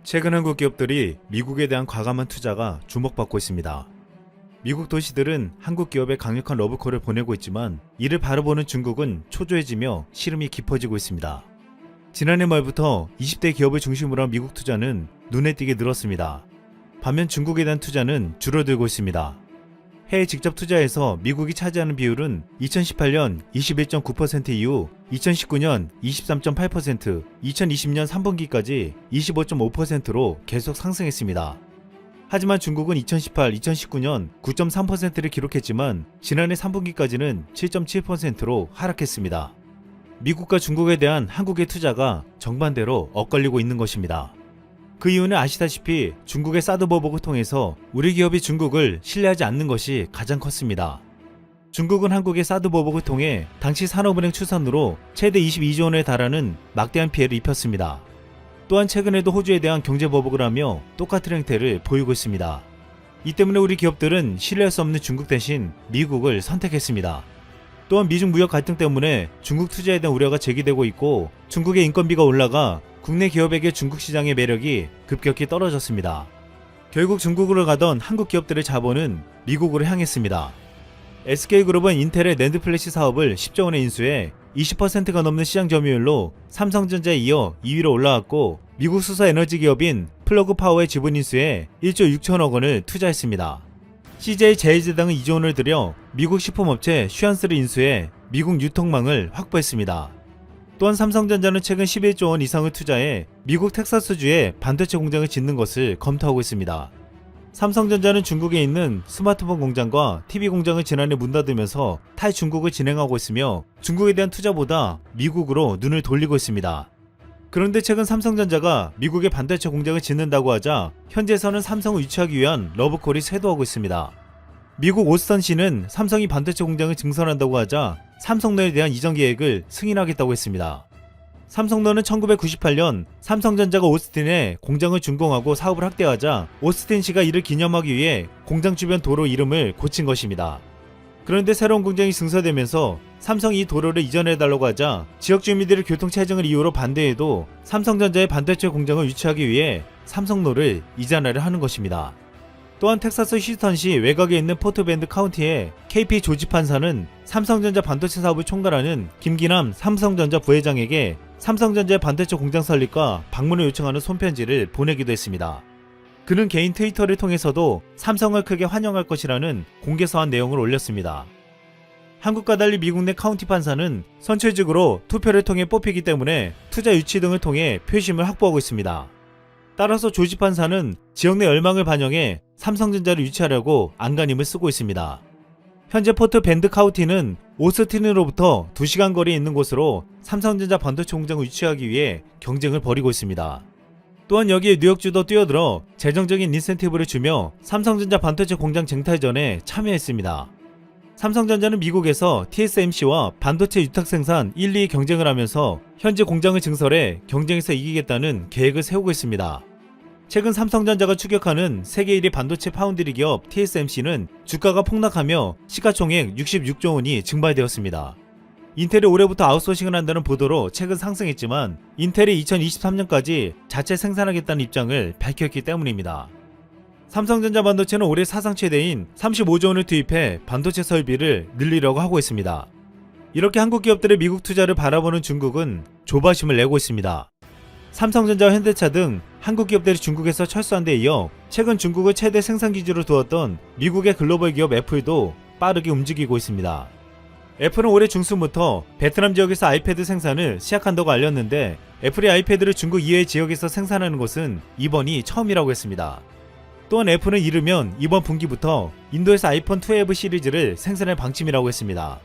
최근 한국 기업들이 미국에 대한 과감한 투자가 주목받고 있습니다. 미국 도시들은 한국 기업에 강력한 러브콜을 보내고 있지만 이를 바라보는 중국은 초조해지며 시름이 깊어지고 있습니다. 지난해 말부터 20대 기업을 중심으로 한 미국 투자는 눈에 띄게 늘었습니다. 반면 중국에 대한 투자는 줄어들고 있습니다. 해외 직접 투자에서 미국이 차지하는 비율은 2018년 21.9% 이후 2019년 23.8%, 2020년 3분기까지 25.5%로 계속 상승했습니다. 하지만 중국은 2018, 2019년 9.3%를 기록했지만 지난해 3분기까지는 7.7%로 하락했습니다. 미국과 중국에 대한 한국의 투자가 정반대로 엇갈리고 있는 것입니다. 그 이유는 아시다시피 중국의 사드 보복을 통해서 우리 기업이 중국을 신뢰하지 않는 것이 가장 컸습니다. 중국은 한국의 사드 보복을 통해 당시 산업은행 추산으로 최대 22조 원에 달하는 막대한 피해를 입혔습니다. 또한 최근에도 호주에 대한 경제 보복을 하며 똑같은 행태를 보이고 있습니다. 이 때문에 우리 기업들은 신뢰할 수 없는 중국 대신 미국을 선택했습니다. 또한 미중 무역 갈등 때문에 중국 투자에 대한 우려가 제기되고 있고 중국의 인건비가 올라가 국내 기업에게 중국 시장의 매력이 급격히 떨어졌습니다. 결국 중국으로 가던 한국 기업들의 자본은 미국으로 향했습니다. SK그룹은 인텔의 낸드 플래시 사업을 10조 원에 인수해 20%가 넘는 시장 점유율로 삼성전자에 이어 2위로 올라왔고 미국 수소 에너지 기업인 플러그 파워의 지분 인수에 1조 6천억 원을 투자했습니다. CJ 제일제당은 2조 원을 들여 미국 식품업체 슈안스를 인수해 미국 유통망을 확보했습니다. 또한 삼성전자는 최근 11조 원 이상을 투자해 미국 텍사스주에 반도체 공장을 짓는 것을 검토하고 있습니다. 삼성전자는 중국에 있는 스마트폰 공장과 TV 공장을 지난해 문 닫으면서 탈중국을 진행하고 있으며 중국에 대한 투자보다 미국으로 눈을 돌리고 있습니다. 그런데 최근 삼성전자가 미국의 반도체 공장을 짓는다고 하자 현지에서는 삼성을 유치하기 위한 러브콜이 쇄도하고 있습니다. 미국 오스턴시는 삼성이 반도체 공장을 증설한다고 하자 삼성노에 대한 이전 계획을 승인하겠다고 했습니다. 삼성노는 1998년 삼성전자가 오스틴에 공장을 준공하고 사업을 확대하자 오스틴시가 이를 기념하기 위해 공장 주변 도로 이름을 고친 것입니다. 그런데 새로운 공장이 증설되면서 삼성이 이 도로를 이전해달라고 하자 지역 주민들의 교통체증을 이유로 반대해도 삼성전자의 반도체 공장을 유치하기 위해 삼성노를 이전하려 하는 것입니다. 또한 텍사스 휴스턴시 외곽에 있는 포트밴드 카운티의 KP 조지 판사는 삼성전자 반도체 사업을 총괄하는 김기남 삼성전자 부회장에게 삼성전자의 반도체 공장 설립과 방문을 요청하는 손편지를 보내기도 했습니다. 그는 개인 트위터를 통해서도 삼성을 크게 환영할 것이라는 공개서한 내용을 올렸습니다. 한국과 달리 미국 내 카운티 판사는 선출직으로 투표를 통해 뽑히기 때문에 투자 유치 등을 통해 표심을 확보하고 있습니다. 따라서 조지 판사는 지역 내 열망을 반영해 삼성전자를 유치하려고 안간힘을 쓰고 있습니다. 현재 포트 밴드 카운티는 오스틴으로부터 2시간 거리에 있는 곳으로 삼성전자 반도체 공장을 유치하기 위해 경쟁을 벌이고 있습니다. 또한 여기에 뉴욕주도 뛰어들어 재정적인 인센티브를 주며 삼성전자 반도체 공장 쟁탈전에 참여했습니다. 삼성전자는 미국에서 TSMC와 반도체 유탁 생산 1, 2위 경쟁을 하면서 현재 공장을 증설해 경쟁에서 이기겠다는 계획을 세우고 있습니다. 최근 삼성전자가 추격하는 세계 1위 반도체 파운드리 기업 TSMC는 주가가 폭락하며 시가총액 66조 원이 증발되었습니다. 인텔이 올해부터 아웃소싱을 한다는 보도로 최근 상승했지만 인텔이 2023년까지 자체 생산하겠다는 입장을 밝혔기 때문입니다. 삼성전자 반도체는 올해 사상 최대인 35조 원을 투입해 반도체 설비를 늘리려고 하고 있습니다. 이렇게 한국 기업들의 미국 투자를 바라보는 중국은 조바심을 내고 있습니다. 삼성전자와 현대차 등 한국 기업들이 중국에서 철수한 데 이어 최근 중국을 최대 생산기지로 두었던 미국의 글로벌 기업 애플도 빠르게 움직이고 있습니다. 애플은 올해 중순부터 베트남 지역에서 아이패드 생산을 시작한다고 알렸는데 애플이 아이패드를 중국 이외의 지역에서 생산하는 것은 이번이 처음이라고 했습니다. 또한 애플은 이르면 이번 분기부터 인도에서 아이폰 12 시리즈를 생산할 방침이라고 했습니다.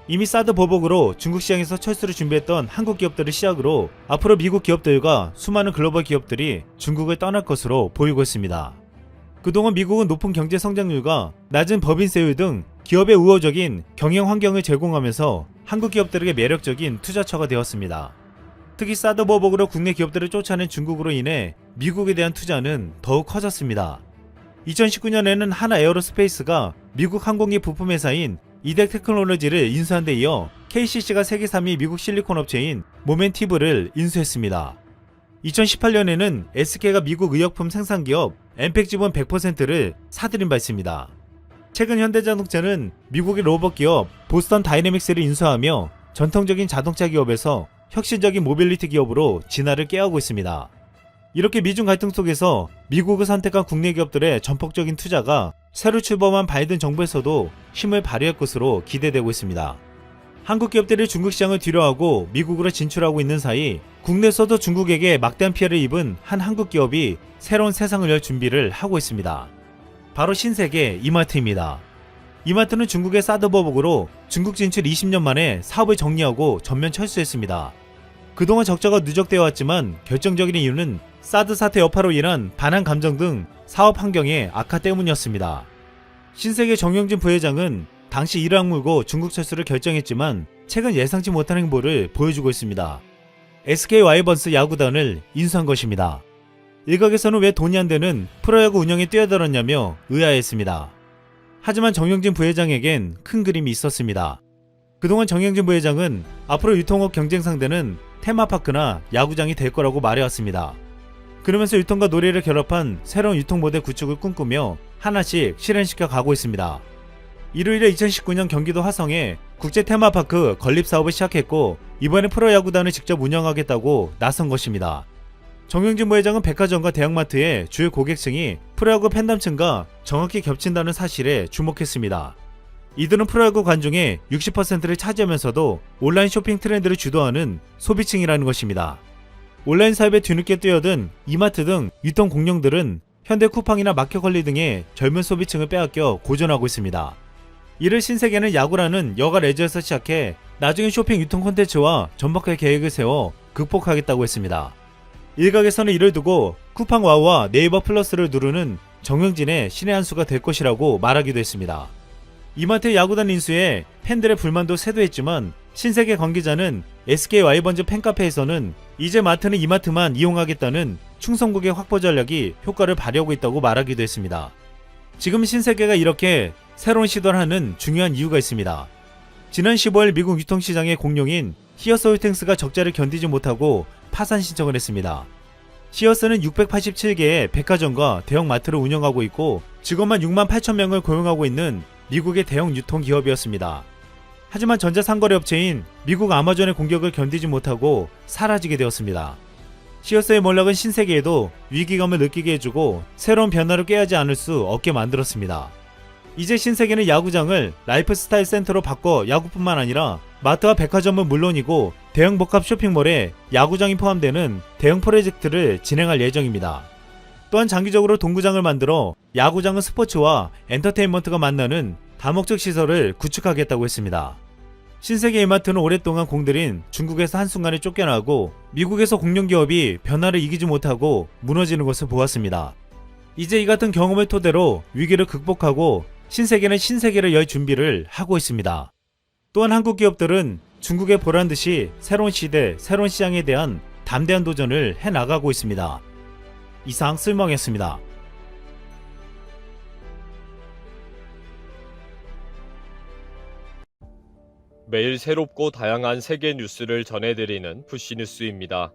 이미 사드 보복으로 중국 시장에서 철수를 준비했던 한국 기업들을 시작으로 앞으로 미국 기업들과 수많은 글로벌 기업들이 중국을 떠날 것으로 보이고 있습니다. 그동안 미국은 높은 경제 성장률과 낮은 법인세율 등 기업의 우호적인 경영 환경을 제공하면서 한국 기업들에게 매력적인 투자처가 되었습니다. 특히 사드 보복으로 국내 기업들을 쫓아낸 중국으로 인해 미국에 대한 투자는 더욱 커졌습니다. 2019년에는 하나 에어로스페이스가 미국 항공기 부품 회사인 이덱 테크놀로지를 인수한 데 이어 KCC가 세계 3위 미국 실리콘 업체인 모멘티브를 인수했습니다. 2018년에는 SK가 미국 의약품 생산기업 엠팩지본 100%를 사들인 바 있습니다. 최근 현대자동차는 미국의 로봇 기업 보스턴 다이내믹스를 인수하며 전통적인 자동차 기업에서 혁신적인 모빌리티 기업으로 진화를 꾀하고 있습니다. 이렇게 미중 갈등 속에서 미국을 선택한 국내 기업들의 전폭적인 투자가 새로 출범한 바이든 정부에서도 힘을 발휘할 것으로 기대되고 있습니다. 한국 기업들이 중국 시장을 뒤로하고 미국으로 진출하고 있는 사이 국내에서도 중국에게 막대한 피해를 입은 한 한국 기업이 새로운 세상을 열 준비를 하고 있습니다. 바로 신세계 이마트입니다. 이마트는 중국의 사드 보복으로 중국 진출 20년 만에 사업을 정리하고 전면 철수했습니다. 그동안 적자가 누적되어 왔지만 결정적인 이유는 사드 사태 여파로 인한 반한 감정 등 사업 환경의 악화 때문이었습니다. 신세계 정영진 부회장은 당시 이를 악물고 중국 철수를 결정했지만 최근 예상치 못한 행보를 보여주고 있습니다. SK 와이번스 야구단을 인수한 것입니다. 일각에서는 왜 돈이 안 되는 프로야구 운영에 뛰어들었냐며 의아했습니다. 하지만 정영진 부회장에겐 큰 그림이 있었습니다. 그동안 정영진 부회장은 앞으로 유통업 경쟁 상대는 테마파크나 야구장이 될 거라고 말해왔습니다. 그러면서 유통과 놀이를 결합한 새로운 유통 모델 구축을 꿈꾸며 하나씩 실현시켜 가고 있습니다. 이로 인해 2019년 경기도 화성에 국제 테마파크 건립 사업을 시작했고 이번에 프로야구단을 직접 운영하겠다고 나선 것입니다. 정영진 부회장은 백화점과 대형마트의 주요 고객층이 프로야구 팬덤층과 정확히 겹친다는 사실에 주목했습니다. 이들은 프로야구 관중의 60%를 차지하면서도 온라인 쇼핑 트렌드를 주도하는 소비층이라는 것입니다. 온라인 사업에 뒤늦게 뛰어든 이마트 등 유통 공룡들은 현대 쿠팡이나 마켓컬리 등의 젊은 소비층을 빼앗겨 고전하고 있습니다. 이를 신세계는 야구라는 여가 레저에서 시작해 나중에 쇼핑 유통 콘텐츠와 전복할 계획을 세워 극복하겠다고 했습니다. 일각에서는 이를 두고 쿠팡 와우와 네이버 플러스를 누르는 정영진의 신의 한 수가 될 것이라고 말하기도 했습니다. 이마트 야구단 인수에 팬들의 불만도 쇄도했지만 신세계 관계자는 SK 와이번즈 팬카페에서는 이제 마트는 이마트만 이용하겠다는 충성고객 확보 전략이 효과를 발휘하고 있다고 말하기도 했습니다. 지금 신세계가 이렇게 새로운 시도를 하는 중요한 이유가 있습니다. 지난 15일 미국 유통시장의 공룡인 히어스홀딩스가 적자를 견디지 못하고 파산 신청을 했습니다. 히어스는 687개의 백화점과 대형마트를 운영하고 있고 직원만 6만 8천 명을 고용하고 있는 미국의 대형 유통기업이었습니다. 하지만 전자상거래 업체인 미국 아마존의 공격을 견디지 못하고 사라지게 되었습니다. 히어스의 몰락은 신세계에도 위기감을 느끼게 해주고 새로운 변화를 꾀하지 않을 수 없게 만들었습니다. 이제 신세계는 야구장을 라이프스타일 센터로 바꿔 야구뿐만 아니라 마트와 백화점은 물론이고 대형 복합 쇼핑몰에 야구장이 포함되는 대형 프로젝트를 진행할 예정입니다. 또한 장기적으로 동구장을 만들어 야구장은 스포츠와 엔터테인먼트가 만나는 다목적 시설을 구축하겠다고 했습니다. 신세계 이마트는 오랫동안 공들인 중국에서 한순간에 쫓겨나고 미국에서 공룡기업이 변화를 이기지 못하고 무너지는 것을 보았습니다. 이제 이 같은 경험을 토대로 위기를 극복하고 신세계는 신세계를 열 준비를 하고 있습니다. 또한 한국 기업들은 중국에 보란듯이 새로운 시대, 새로운 시장에 대한 담대한 도전을 해나가고 있습니다. 이상 쓸멍이었습니다. 매일 새롭고 다양한 세계 뉴스를 전해드리는 푸시뉴스입니다.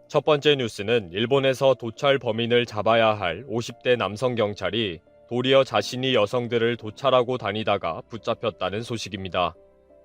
첫 번째 뉴스는 일본에서 도찰 범인을 잡아야 할 50대 남성 경찰이 도리어 자신이 여성들을 도찰하고 다니다가 붙잡혔다는 소식입니다.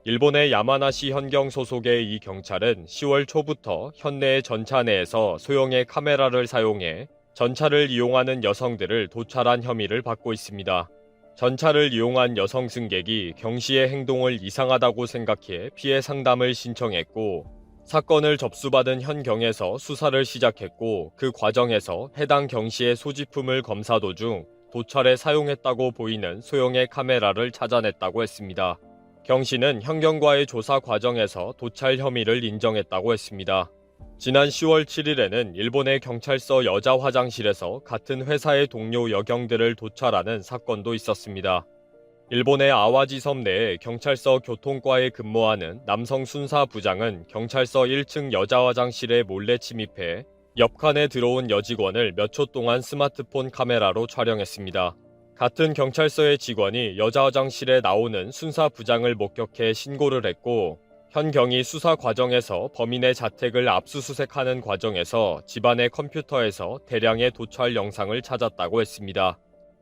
일본의 야마나시 현경 소속의 이 경찰은 10월 초부터 현내의 전차 내에서 소형의 카메라를 사용해 전차를 이용하는 여성들을 도찰한 혐의를 받고 있습니다. 전차를 이용한 여성 승객이 경 씨의 행동을 이상하다고 생각해 피해 상담을 신청했고 사건을 접수받은 현경에서 수사를 시작했고 그 과정에서 해당 경 씨의 소지품을 검사 도중 도찰에 사용했다고 보이는 소형의 카메라를 찾아냈다고 했습니다. 경 씨는 현경과의 조사 과정에서 도찰 혐의를 인정했다고 했습니다. 지난 10월 7일에는 일본의 경찰서 여자 화장실에서 같은 회사의 동료 여경들을 도찰하는 사건도 있었습니다. 일본의 아와지 섬 내에 경찰서 교통과에 근무하는 남성 순사 부장은 경찰서 1층 여자 화장실에 몰래 침입해 옆 칸에 들어온 여직원을 몇 초 동안 스마트폰 카메라로 촬영했습니다. 같은 경찰서의 직원이 여자 화장실에 나오는 순사 부장을 목격해 신고를 했고 현경이 수사 과정에서 범인의 자택을 압수수색하는 과정에서 집안의 컴퓨터에서 대량의 도찰 영상을 찾았다고 했습니다.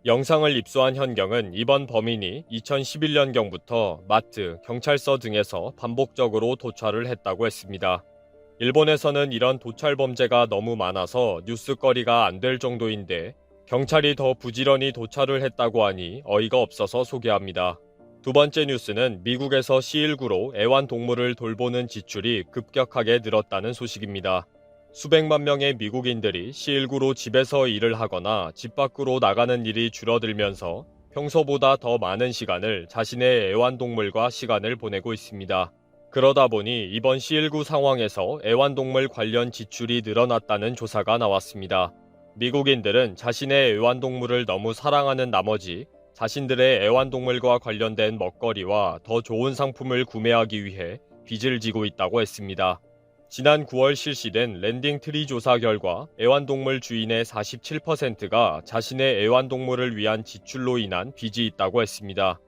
영상을 입수한 현경은 이번 범인이 2011년경부터 마트, 경찰서 등에서 반복적으로 도찰을 했다고 했습니다. 일본에서는 이런 도찰 범죄가 너무 많아서 뉴스거리가 안 될 정도인데 경찰이 더 부지런히 도찰을 했다고 하니 어이가 없어서 소개합니다. 두 번째 뉴스는 미국에서 C19로 애완동물을 돌보는 지출이 급격하게 늘었다는 소식입니다. 수백만 명의 미국인들이 C19로 집에서 일을 하거나 집 밖으로 나가는 일이 줄어들면서 평소보다 더 많은 시간을 자신의 애완동물과 시간을 보내고 있습니다. 그러다 보니 이번 C19 상황에서 애완동물 관련 지출이 늘어났다는 조사가 나왔습니다. 미국인들은 자신의 애완동물을 너무 사랑하는 나머지 자신들의 애완동물과 관련된 먹거리와 더 좋은 상품을 구매하기 위해 빚을 지고 있다고 했습니다. 지난 9월 실시된 랜딩 트리 조사 결과 애완동물 주인의 47%가 자신의 애완동물을 위한 지출로 인한 빚이 있다고 했습니다.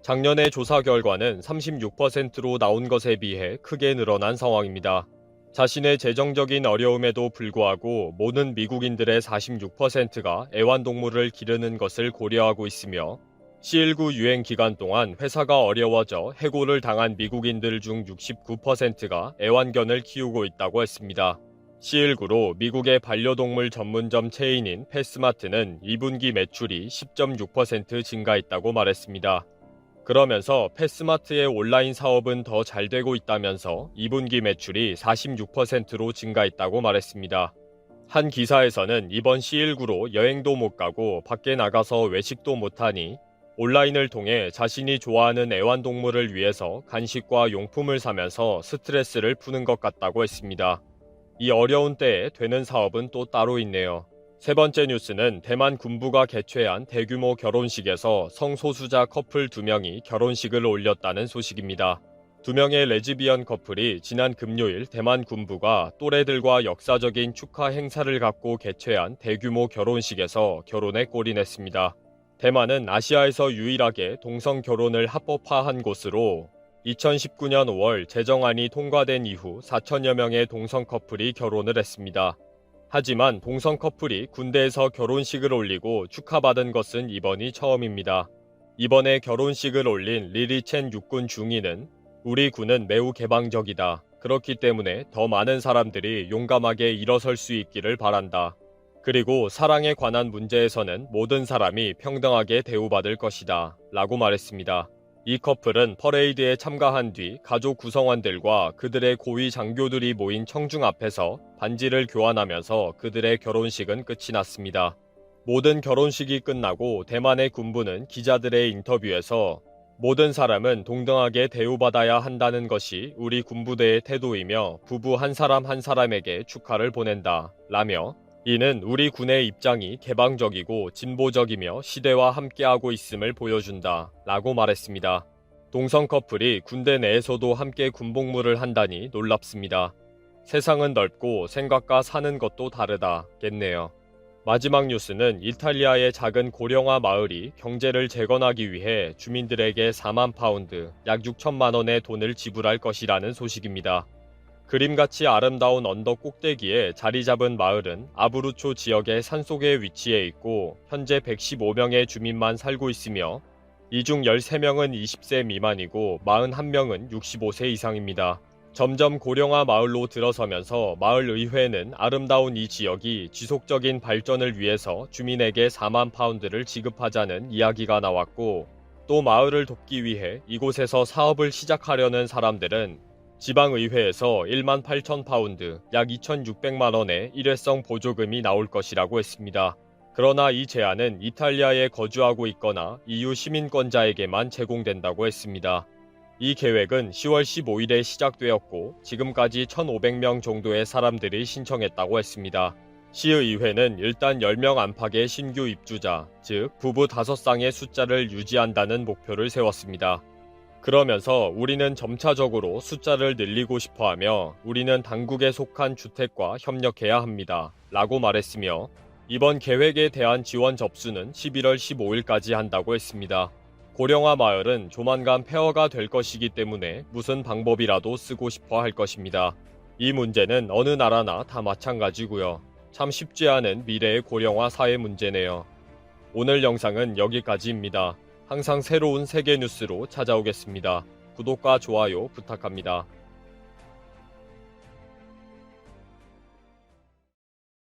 작년의 조사 결과는 36%로 나온 것에 비해 크게 늘어난 상황입니다. 자신의 재정적인 어려움에도 불구하고 모든 미국인들의 46%가 애완동물을 기르는 것을 고려하고 있으며 C19 유행 기간 동안 회사가 어려워져 해고를 당한 미국인들 중 69%가 애완견을 키우고 있다고 했습니다. C19로 미국의 반려동물 전문점 체인인 패스마트는 2분기 매출이 10.6% 증가했다고 말했습니다. 그러면서 패스마트의 온라인 사업은 더 잘 되고 있다면서 2분기 매출이 46%로 증가했다고 말했습니다. 한 기사에서는 이번 C19로 여행도 못 가고 밖에 나가서 외식도 못하니 온라인을 통해 자신이 좋아하는 애완동물을 위해서 간식과 용품을 사면서 스트레스를 푸는 것 같다고 했습니다. 이 어려운 때에 되는 사업은 또 따로 있네요. 세 번째 뉴스는 대만 군부가 개최한 대규모 결혼식에서 성소수자 커플 2명이 결혼식을 올렸다는 소식입니다. 2명의 레즈비언 커플이 지난 금요일 대만 군부가 또래들과 역사적인 축하 행사를 갖고 개최한 대규모 결혼식에서 결혼에 골인했습니다. 대만은 아시아에서 유일하게 동성 결혼을 합법화한 곳으로 2019년 5월 제정안이 통과된 이후 4천여 명의 동성 커플이 결혼을 했습니다. 하지만 동성 커플이 군대에서 결혼식을 올리고 축하받은 것은 이번이 처음입니다. 이번에 결혼식을 올린 리리첸 육군 중위는 우리 군은 매우 개방적이다. 그렇기 때문에 더 많은 사람들이 용감하게 일어설 수 있기를 바란다. 그리고 사랑에 관한 문제에서는 모든 사람이 평등하게 대우받을 것이다. 라고 말했습니다. 이 커플은 퍼레이드에 참가한 뒤 가족 구성원들과 그들의 고위 장교들이 모인 청중 앞에서 반지를 교환하면서 그들의 결혼식은 끝이 났습니다. 모든 결혼식이 끝나고 대만의 군부는 기자들의 인터뷰에서 모든 사람은 동등하게 대우받아야 한다는 것이 우리 군부대의 태도이며 부부 한 사람 한 사람에게 축하를 보낸다. 라며 이는 우리 군의 입장이 개방적이고 진보적이며 시대와 함께하고 있음을 보여준다. 라고 말했습니다. 동성 커플이 군대 내에서도 함께 군복무를 한다니 놀랍습니다. 세상은 넓고 생각과 사는 것도 다르다겠네요. 마지막 뉴스는 이탈리아의 작은 고령화 마을이 경제를 재건하기 위해 주민들에게 4만 파운드, 약 6천만 원의 돈을 지불할 것이라는 소식입니다. 그림같이 아름다운 언덕 꼭대기에 자리 잡은 마을은 아브루초 지역의 산속에 위치해 있고 현재 115명의 주민만 살고 있으며 이 중 13명은 20세 미만이고 41명은 65세 이상입니다. 점점 고령화 마을로 들어서면서 마을 의회는 아름다운 이 지역이 지속적인 발전을 위해서 주민에게 4만 파운드를 지급하자는 이야기가 나왔고 또 마을을 돕기 위해 이곳에서 사업을 시작하려는 사람들은 지방의회에서 1만 8천 파운드, 약 2,600만 원의 일회성 보조금이 나올 것이라고 했습니다. 그러나 이 제안은 이탈리아에 거주하고 있거나 EU 시민권자에게만 제공된다고 했습니다. 이 계획은 10월 15일에 시작되었고 지금까지 1,500명 정도의 사람들이 신청했다고 했습니다. 시의회는 일단 10명 안팎의 신규 입주자, 즉 부부 5쌍의 숫자를 유지한다는 목표를 세웠습니다. 그러면서 우리는 점차적으로 숫자를 늘리고 싶어하며 우리는 당국에 속한 주택과 협력해야 합니다. 라고 말했으며 이번 계획에 대한 지원 접수는 11월 15일까지 한다고 했습니다. 고령화 마을은 조만간 폐허가 될 것이기 때문에 무슨 방법이라도 쓰고 싶어 할 것입니다. 이 문제는 어느 나라나 다 마찬가지고요. 참 쉽지 않은 미래의 고령화 사회 문제네요. 오늘 영상은 여기까지입니다. 항상 새로운 세계 뉴스로 찾아오겠습니다. 구독과 좋아요 부탁합니다.